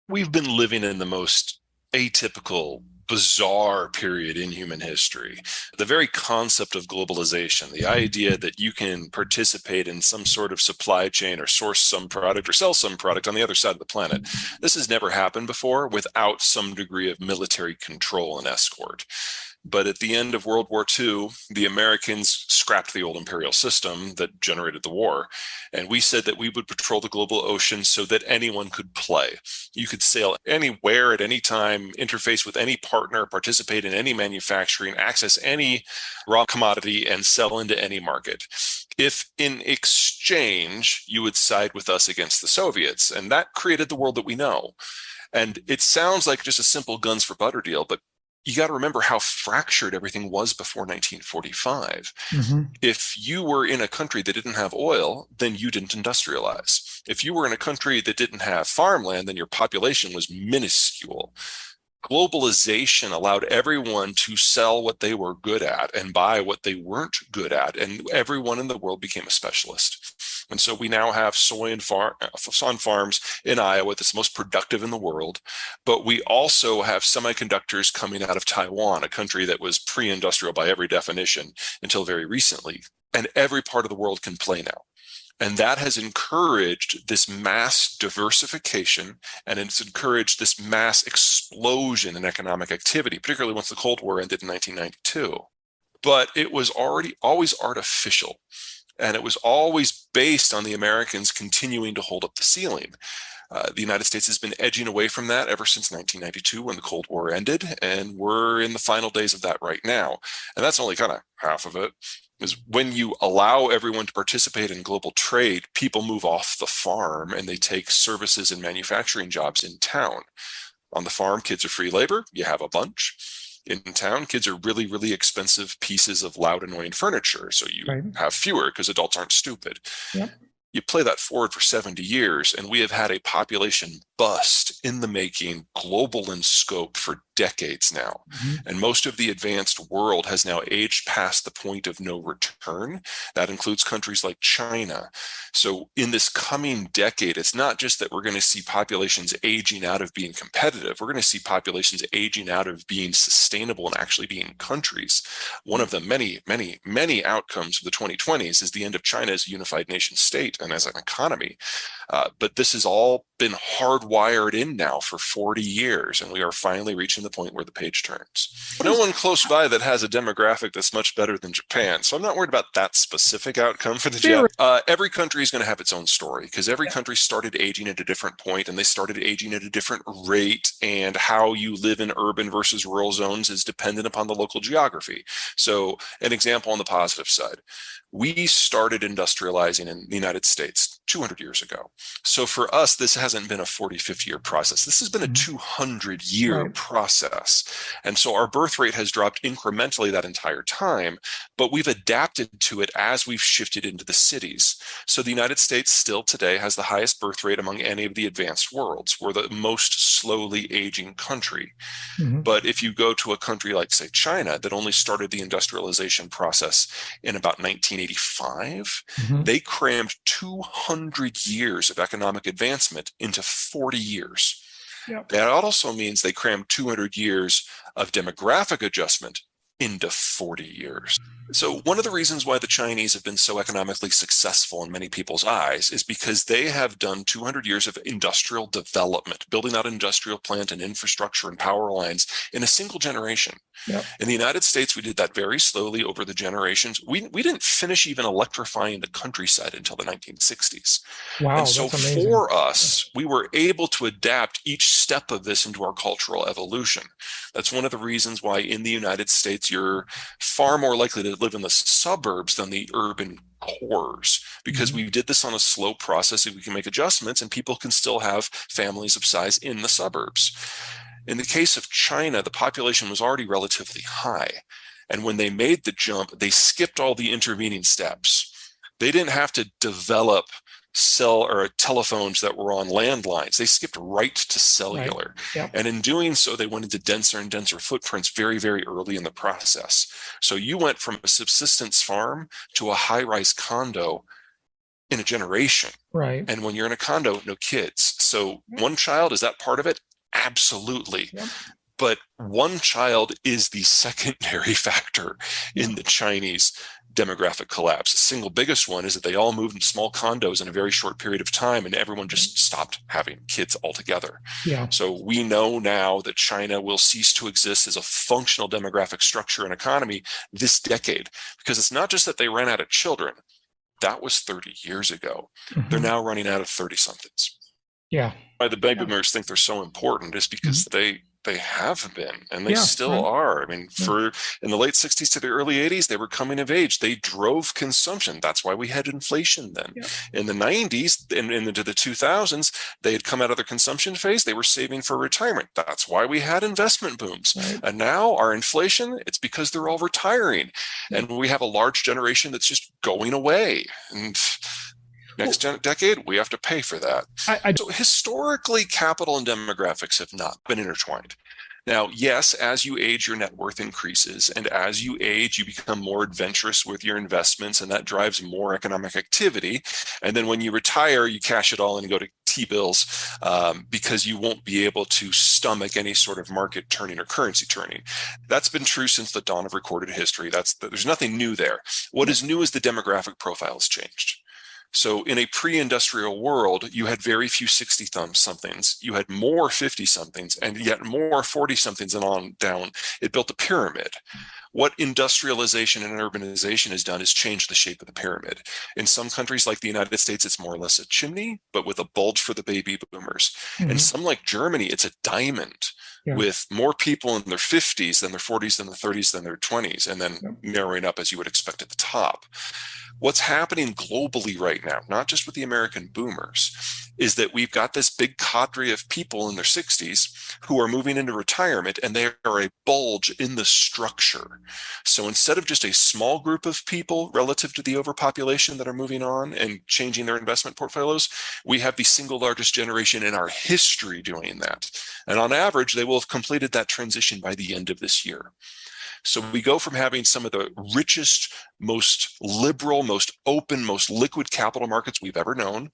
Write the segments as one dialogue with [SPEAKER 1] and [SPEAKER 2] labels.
[SPEAKER 1] We've been living in the most atypical, bizarre period in human history. The very concept of globalization, the idea that you can participate in some sort of supply chain or source some product or sell some product on the other side of the planet, this has never happened before without some degree of military control and escort. But at the end of World War II, the Americans scrapped the old imperial system that generated the war. And we said that we would patrol the global ocean so that anyone could play. You could sail anywhere at any time, interface with any partner, participate in any manufacturing, access any raw commodity, and sell into any market. If in exchange you would side with us against the Soviets, and that created the world that we know. And it sounds like just a simple guns for butter deal, but you got to remember how fractured everything was before 1945.
[SPEAKER 2] Hmm.
[SPEAKER 1] If you were in a country that didn't have oil, then you didn't industrialize. If you were in a country that didn't have farmland, then your population was minuscule. Globalization allowed everyone to sell what they were good at and buy what they weren't good at, and everyone in the world became a specialist. And so we now have soy and on farms in Iowa that's the most productive in the world. But we also have semiconductors coming out of Taiwan, a country that was pre-industrial by every definition until very recently. And every part of the world can play now. And that has encouraged this mass diversification, and it's encouraged this mass explosion in economic activity, particularly once the Cold War ended in 1992. But it was already always artificial. And it was always based on the Americans continuing to hold up the ceiling. The United States has been edging away from that ever since 1992 when the Cold War ended, and we're in the final days of that right now. And that's only kind of half of it. Is when you allow everyone to participate in global trade, people move off the farm and they take services and manufacturing jobs in town. On the farm, kids are free labor. You have a bunch. In town, kids are really, really expensive pieces of loud, annoying furniture. So you
[SPEAKER 2] Right.
[SPEAKER 1] have fewer because adults aren't stupid.
[SPEAKER 2] Yep.
[SPEAKER 1] You play that forward for 70 years, and we have had a population bust in the making, global in scope for decades now.
[SPEAKER 2] Hmm.
[SPEAKER 1] And most of the advanced world has now aged past the point of no return. That includes countries like China. So in this coming decade, it's not just that we're going to see populations aging out of being competitive. We're going to see populations aging out of being sustainable and actually being countries. One of the many, many, many outcomes of the 2020s is the end of China as a unified nation state and as an economy. But this has all been hardwired in now for 40 years, and we are finally reaching the point where the page turns.
[SPEAKER 2] What
[SPEAKER 1] No
[SPEAKER 2] is
[SPEAKER 1] one close by that has a demographic that's much better than Japan, so I'm not worried about that specific outcome for the
[SPEAKER 2] theory?
[SPEAKER 1] Jap. Every country is going to have its own story because every country started aging at a different point, and they started aging at a different rate, and how you live in urban versus rural zones is dependent upon the local geography. So an example on the positive side, we started industrializing in the United States 200 years ago. So for us, this hasn't been a 40, 50-year process. This has been a
[SPEAKER 2] Mhm.
[SPEAKER 1] 200-year
[SPEAKER 2] Right.
[SPEAKER 1] process. And so our birth rate has dropped incrementally that entire time, but we've adapted to it as we've shifted into the cities. So the United States still today has the highest birth rate among any of the advanced worlds. We're the most slowly aging country.
[SPEAKER 2] Hmm.
[SPEAKER 1] But if you go to a country like, say, China, that only started the industrialization process in about 1985,
[SPEAKER 2] Hmm.
[SPEAKER 1] they crammed 200 years of economic advancement into 40 years.
[SPEAKER 2] Yep.
[SPEAKER 1] That also means they crammed 200 years of demographic adjustment into 40 years. So, one of the reasons why the Chinese have been so economically successful in many people's eyes is because they have done 200 years of industrial development, building out industrial plant and infrastructure and power lines in a single generation.
[SPEAKER 2] Yep.
[SPEAKER 1] In the United States, we did that very slowly over the generations. We didn't finish even electrifying the countryside until the 1960s. And
[SPEAKER 2] Wow,
[SPEAKER 1] so
[SPEAKER 2] that's amazing.
[SPEAKER 1] for us, we were able to adapt each step of this into our cultural evolution. That's one of the reasons why in the United States, you're far more likely to live in the suburbs than the urban cores, because
[SPEAKER 2] Hmm.
[SPEAKER 1] we did this on a slow process and we can make adjustments and people can still have families of size in the suburbs. In the case of China, the population was already relatively high. And when they made the jump, they skipped all the intervening steps. They didn't have to develop cell or telephones that were on landlines. They skipped right to
[SPEAKER 2] Right.
[SPEAKER 1] cellular.
[SPEAKER 2] Yep.
[SPEAKER 1] And in doing so, they went into denser and denser footprints very, very early in the process. So you went from a subsistence farm to a high rise condo in a generation.
[SPEAKER 2] Right.
[SPEAKER 1] And when you're in a condo, no kids. So one child, is that part of it? Absolutely.
[SPEAKER 2] Yep.
[SPEAKER 1] But one child is the secondary factor
[SPEAKER 2] Yep.
[SPEAKER 1] in the Chinese demographic collapse. The single biggest one is that they all moved into small condos in a very short period of time, and everyone just stopped having kids altogether.
[SPEAKER 2] Yeah.
[SPEAKER 1] So we know now that China will cease to exist as a functional demographic structure and economy this decade, because it's not just that they ran out of children. That was 30 years ago. They're
[SPEAKER 2] Hmm.
[SPEAKER 1] now running out of 30 somethings.
[SPEAKER 2] Yeah.
[SPEAKER 1] Why the baby
[SPEAKER 2] Yeah.
[SPEAKER 1] boomers think they're so important is
[SPEAKER 2] Mhm.
[SPEAKER 1] because they have been, and they
[SPEAKER 2] Yeah.
[SPEAKER 1] still
[SPEAKER 2] Right.
[SPEAKER 1] are. I mean,
[SPEAKER 2] Yeah.
[SPEAKER 1] for in the late 60s to the early 80s, they were coming of age. They drove consumption. That's why we had inflation then.
[SPEAKER 2] Yeah.
[SPEAKER 1] In the 90s and into the 2000s, they had come out of their consumption phase. They were saving for retirement. That's why we had investment booms.
[SPEAKER 2] Right.
[SPEAKER 1] And now our inflation, it's because they're all retiring.
[SPEAKER 2] Yeah.
[SPEAKER 1] And we have a large generation that's just going away. And
[SPEAKER 2] Well,
[SPEAKER 1] next decade, we have to pay for that.
[SPEAKER 2] I
[SPEAKER 1] So historically, capital and demographics have not been intertwined. Now, yes, as you age, your net worth increases. And as you age, you become more adventurous with your investments, and that drives more economic activity. And then when you retire, you cash it all and go to T-bills because you won't be able to stomach any sort of market turning or currency turning. That's been true since the dawn of recorded history. There's nothing new there. What is new is the demographic profile has changed. So in a pre-industrial world, you had very few 60 somethings. You had more 50 somethings and yet more 40 somethings and on down. It built a pyramid. What industrialization and urbanization has done is change the shape of the pyramid. In some countries like the United States, it's more or less a chimney, but with a bulge for the baby boomers. In
[SPEAKER 2] Mhm.
[SPEAKER 1] some like Germany, it's a diamond
[SPEAKER 2] Yeah.
[SPEAKER 1] with more people in their 50s than their 40s than their 30s than their 20s, and then
[SPEAKER 2] Yep.
[SPEAKER 1] narrowing up as you would expect at the top. What's happening globally right now, not just with the American boomers, is that we've got this big cadre of people in their 60s who are moving into retirement, and they are a bulge in the structure. So instead of just a small group of people relative to the overpopulation that are moving on and changing their investment portfolios, we have the single largest generation in our history doing that. And on average, they will have completed that transition by the end of this year. So we go from having some of the richest, most liberal, most open, most liquid capital markets we've ever known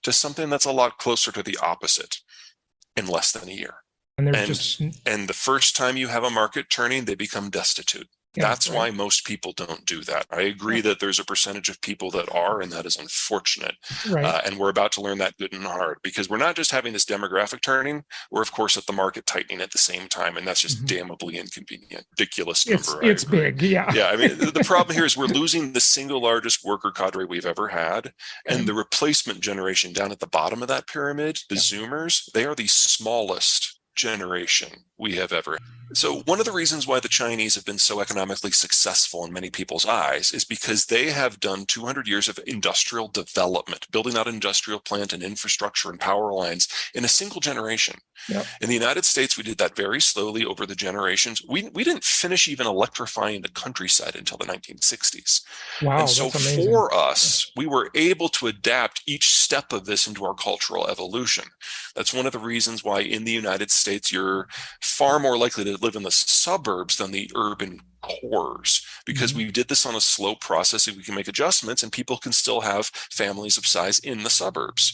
[SPEAKER 1] to something that's a lot closer to the opposite in less than a year.
[SPEAKER 2] And there's
[SPEAKER 1] And
[SPEAKER 2] just
[SPEAKER 1] and the first time you have a market turning, they become destitute.
[SPEAKER 2] yeah.
[SPEAKER 1] That's
[SPEAKER 2] Right.
[SPEAKER 1] why most people don't do that. I agree
[SPEAKER 2] Yeah.
[SPEAKER 1] that there's a percentage of people that are, and that is unfortunate.
[SPEAKER 2] Right.
[SPEAKER 1] And we're about to learn that good and hard because we're not just having this demographic turning, we're of course at the market tightening at the same time, and that's just
[SPEAKER 2] Mhm.
[SPEAKER 1] damnably inconvenient. Ridiculous
[SPEAKER 2] It's
[SPEAKER 1] number, I
[SPEAKER 2] it's
[SPEAKER 1] agree.
[SPEAKER 2] big. Yeah.
[SPEAKER 1] Yeah, I mean the problem here is we're losing the single largest worker cadre we've ever had, and
[SPEAKER 2] Okay.
[SPEAKER 1] the replacement generation down at the bottom of that pyramid, the
[SPEAKER 2] Yeah.
[SPEAKER 1] Zoomers, they are the smallest generation we have ever. So one of the reasons why the Chinese have been so economically successful in many people's eyes is because they have done 200 years of industrial development, building out industrial plant and infrastructure and power lines in a single generation.
[SPEAKER 2] Yep.
[SPEAKER 1] In the United States, we did that very slowly over the generations. We didn't finish even electrifying the countryside until the 1960s. And
[SPEAKER 2] Wow,
[SPEAKER 1] so
[SPEAKER 2] that's amazing.
[SPEAKER 1] for us, we were able to adapt each step of this into our cultural evolution. That's one of the reasons why in the United States, you're far more likely to live in the suburbs than the urban cores because
[SPEAKER 2] Mhm.
[SPEAKER 1] we did this on a slow process and we can make adjustments and people can still have families of size in the suburbs.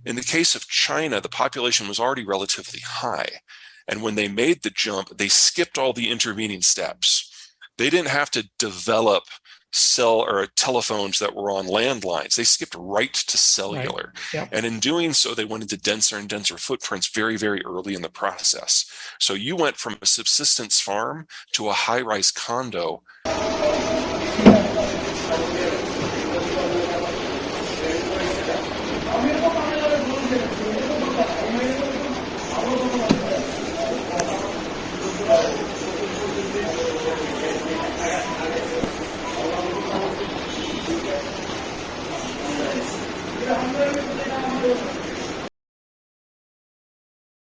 [SPEAKER 1] In the case of China, the population was already relatively high. And when they made the jump, they skipped all the intervening steps. They didn't have to develop cell or telephones that were on landlines. They skipped right to
[SPEAKER 2] Right.
[SPEAKER 1] cellular.
[SPEAKER 2] Yep.
[SPEAKER 1] And in doing so, they went into denser and denser footprints very, very early in the process. So you went from a subsistence farm to a high rise condo